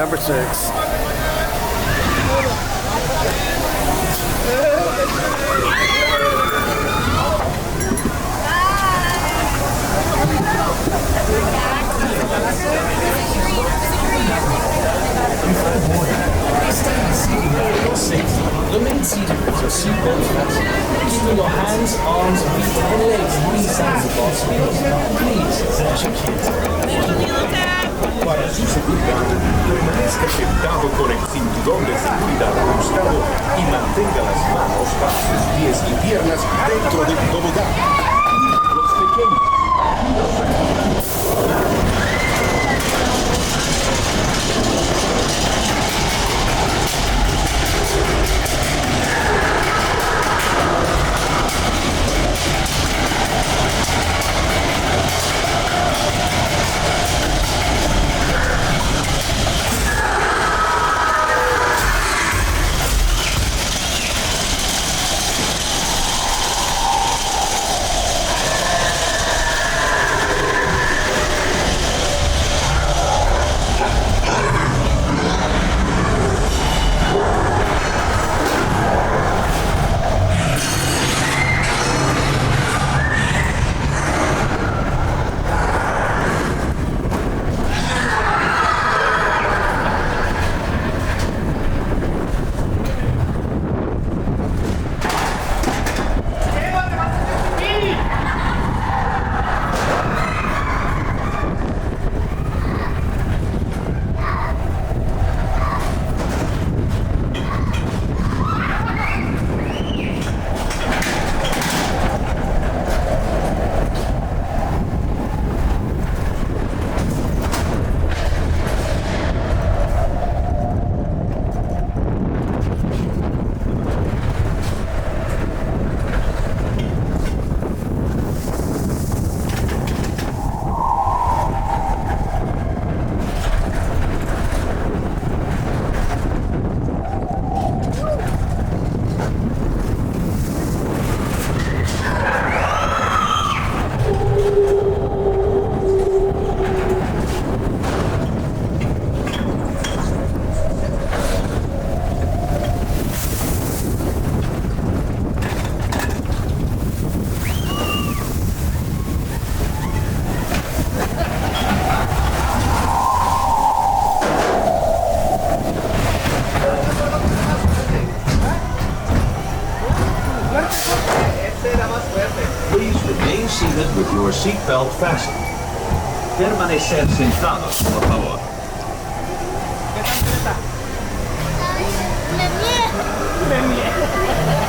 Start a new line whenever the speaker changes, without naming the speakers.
number 6.
Remain seated with your seatbelt fastened, keeping your hands, arms, feet, and legs inside the box wheels. Please check it.
Para su seguridad, permanezca sentado con el cinturón de seguridad ajustado y mantenga las manos, brazos, pies y piernas dentro del tobogán. Los pequeños.
With your seatbelt fastened. Permanecer sentados, por favor.
Me